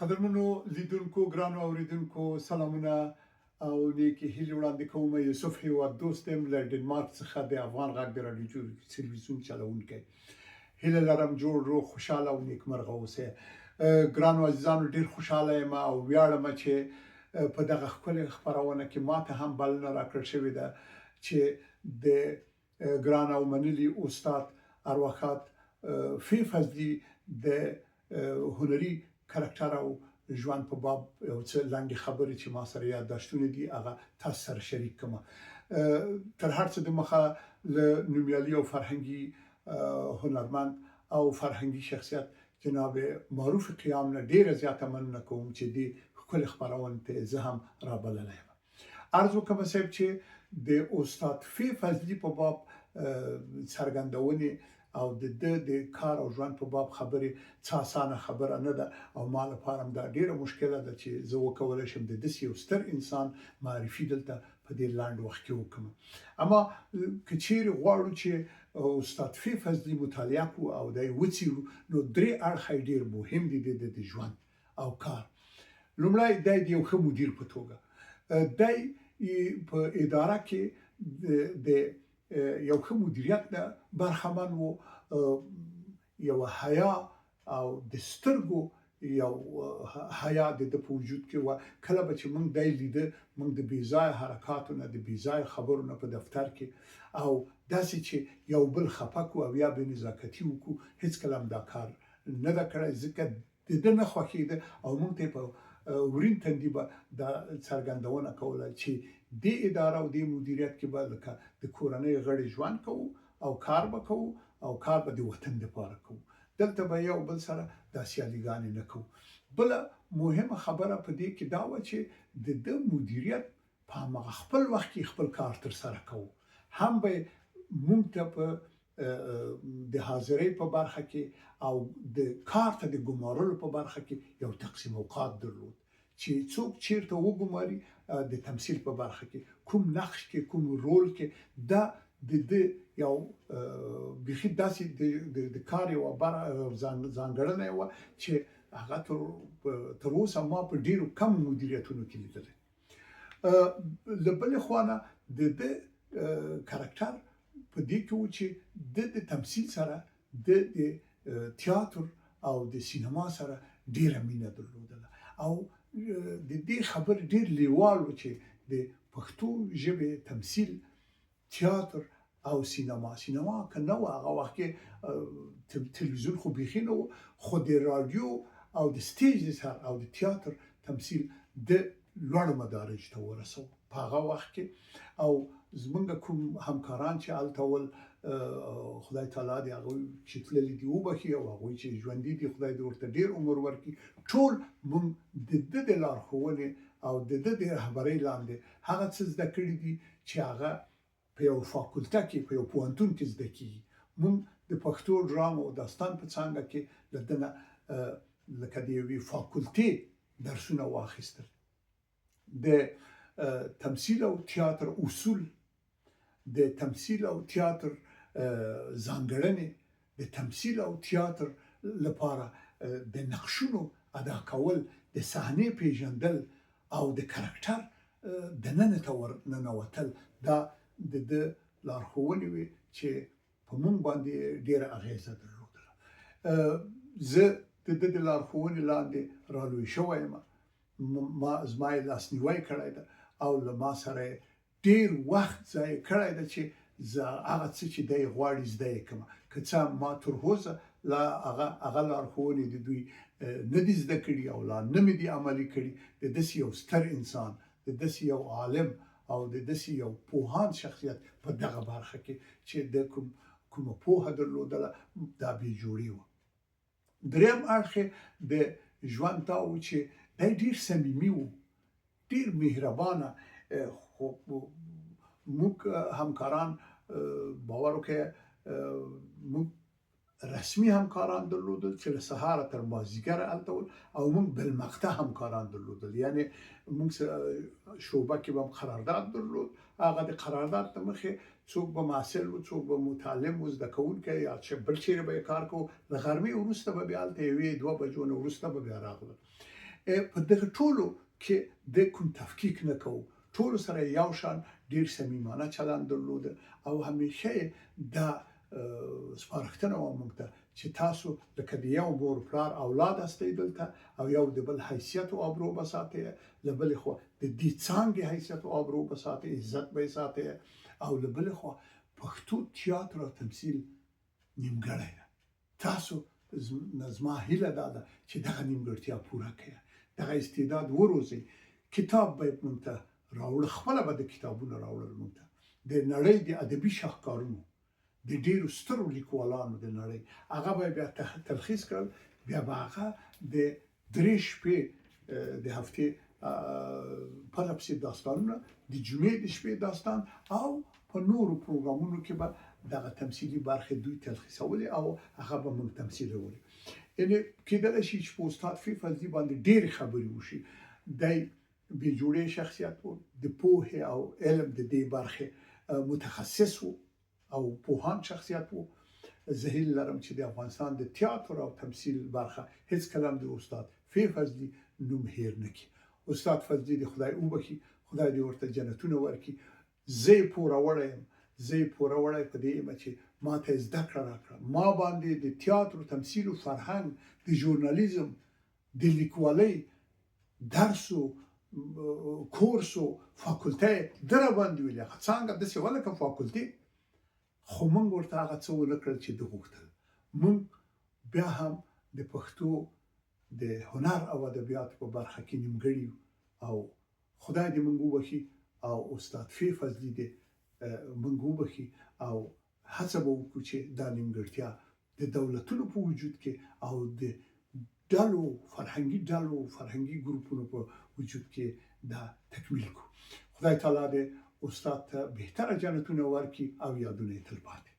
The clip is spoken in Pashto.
قدرمنو لیدونکو ګرانو اوریدونکو سلامونه او نیکی هیله وړاندې کوم. یوسف هیواد دوستم له ډنمارک څخه د افغان غږ د رادیو تلویزیون چلوونکی. هیله لرم جوړ روغ خوشاله او نیکمرغه اوسئ. ګرانو عزیزانو ډیر خوشاله یم او ویاړم چې په دغه ښکلې خپرونه کې ماته هم بلنه راکړل شوې ده چې د ګران او منلي استاد ارواښاد فی فضلي د هنري کرکټر او ژوند په باب یو څه لاندې خبرې چې ما سره یادداشتونه دي هغه تاسو سره شریک کوم. تر هر څه د مخه له نومیالي او فرهنګي هنرمند او فرهنګي شخصیت جناب معروف قیام نه ډیره زیاته مننه کوم چې دی ښکلې خپرونه ته زه هم رابللی یم. عرض وکړم صاحب چې د استاد فی فضلي په باب څرګندونې او د کار او ژوند په باب خبرې څه اسانه خبره نه ده او ما لپاره دا ډیره مشکله ده چې زه وکولای شم د داسې یو ستر انسان معرفي دلته په دې لاند وخت کې وکړم. اما که چیرې غواړو چې استاد فی فضلي مطالعه کو او دای وڅېړو نو درې اړخه ډیر مهم دي د ژوند او کار. لومړی د یو ښه مدیر په توګه دای په اداره کې د یو ښه مدیریت نه برخمن وو، یو حیا او د سترګو یو حیا د په وجود کې و. کله به چې موږ دای لیده موږ د بیځای حرکاتو نه د بیځای خبرو نه په دفتر کې او داسې چې یو بل خپکو او یا به نزاکتی وکړو هیڅ کلام دا کار نه دا کړی ځکه د نه خوښېده او موږ ته په ورین تندي به دا څرګندونه کوله چې د اداره او د مدیریت کې به لکه د کورنۍ غړي ژوند کوو او کار به کوو او کار به د وطن لپاره کوو. دلته به یو بل سره د سیاليګانې نه کوو. بل مهمه خبره په دې کې دا و چې د مدیریت په هغه خپل وخت کې خپل کار تر سره کوو. هم به مونږ ته په د حاضرۍ په برخه کې او د کار ته د ګمارلو په برخه کې یو تقسیم اوقات درلود چې څوک چیرته وګماري د تمثيل په برخه کې کوم نقش کې کوم رول کې دا د یو بخي داسې د کار یو ځانګړنه و چې هغه تر اوسه ما په ډیرو کم مدیریتونو کې لیدل. لبل خوانه د کرکټر په دې کې و چې د تمثيل سره د تئاتر او د سینما سره ډیره مینه درلودله او د دې خبر ډیر لیوال و چې د پښتو ژبې تمثيل تئاتر او سینما کنه هغه وخت کې تلویزیون خو بيخي نو خو د رادیو او د سټیج سره او د تئاتر تمثيل د لوړ مدارج ته ورسو په هغه وخت کې. او زمونږ کوم همکاران چې التول خدای تعالی دې هغه چې تللی دی وبخي او هغه چې ژوند دي خدای دې ورته ډیر عمر ورکړي ټول مونږ د لارښوونې او د رهبرۍ لاندې هغه څه زده کړی دي چې هغه په یو فاکولټه کې په یو پوهنتون کې زده کیږي. مونږ د پښتو ډرامو او داستان په څنګه کې لدنه لکه د یوې فاکولټې درسونه واخیستل. د تمثيل او تئاتر اصول، د تمثيل او تئاتر ځانګړنې، د تمثيل او تئاتر لپاره د نقشونو ادا کول، د صحنې پیژندل او د کرکټر د ننوتل دا د لارښوونې وي چې په مونږ باندې ډیره اغیزه درلودله. زه د لارښوونې لاندې رالوی شوی یم. ما زما لاسنیوی کړی ده او له ما سره ډیر وخت ضایع کړی ده چې زه هغه څه چې دی غواړي زده یې کړم. که څه ما تر اوسه لا هغه لارښوونې د دوی نه دي زده کړي او لا نه مې دي عملي کړي. د داسې یو ستر انسان، د داسې یو عالم او د داسې یو پوهان شخصیت په دغه برخه کې چې د کومه پوهه درلودله دا بې جوړي وه. دریم اړخ د ژوند دا و چې دی ډیر صمیمي و، ډیر مهربانه. خو موږ همکاران باور وکړئ موږ رسمي همکاران درلودل چې له سهاره تر مازدیګره هلته ول او موږ بالمقطع همکاران درلودل. یعنی موږ شعبه کې به قرارداد درلود. هغه د قرارداد ته مخې څوک به محصل و، څوک به متعلم و، زده کوونکی یا چې بل چیرې به کار کوو. له غرمې وروسته به بیا هلته یوې دوه بجو نه وروسته به بیا راغلل. په دغه ټولو کې د کوم تفکیک نه کوو، ټول سره یو شان ډیر صمیمانه چلند درلود او همیشه دا سپارښتنه و موږ ته چې تاسو لکه د یو مور پلار اولاد استئ دلته او یو د بل حیثیت او ابرو بساتئ، له بلې خوا د دې څانګې حیثیت او ابرو بساتئ، عزت به ساتئ، او له بلې خوا پښتو تیاتر او تمثیل نیمګړی ده. تاسو زما هیله دا ده چې دغه نیمګړتیا پوره کړئ، دغه استعداد وروزئ. کتاب باید موږ ته راوړل، خپله به د کتابونه راوړل موږ ته د نړۍ د ادبي شاهکارونو د ډیرو سترو لیکوالانو د نړۍ هغه به بیا تلخیص کړل، بیا به هغه د 3 شپې د هفتې پرله پسې داستانونه، د جمعې د شپې داستان او په نورو پروګرامونو کې به دغه تمثیلي برخې دوی تلخیصولې او هغه به موږ تمثیلولې. یعنې کېدلی شي چې په استاد فی فضلي باندې ډېرې خبرې وشي. دی بې جوړې شخصیت و، د پوهې او علم د دې برخې متخصص و او پوهان شخصیت و. زه هیله لرم چې د افغانستان د تیاتر او تمثیل برخه هیڅ کله د استاد فی فضلي نوم هیر نه کړي. استاد فضلي د خدای وبخي، خدای دې ورته جنتونه ورکړي. زه یې پوروړی یم، زه یې پوروړی په دې یم چې ما ته زده کړه راکړه، ما باندې د تیاتر تمثیل او فرهنګ، د ژورنالیزم، د لیکوالۍ درس او کورس او فاکولته در باندې ویل. څنګه داسې ولکه فاکولته، خو موږ ورته هغه څه ونه کړل چې د غوښتل. موږ بیا هم د پښتو د هنر او ادبیات په برخه کې نیمګړي او خدای دې موږ وبخي او استاد فی فضلي دې موږ وبخي او هڅه به وکړو چې دا نیمګړتیا د دولتونو په وجود کې او د ډلو فرهنګي ګروپونو په وجود کې دا تکمیل کړو. خدای تعالی دې استاد ته بهتره جنتونه ورکړي او یادونه یې تلپاتې.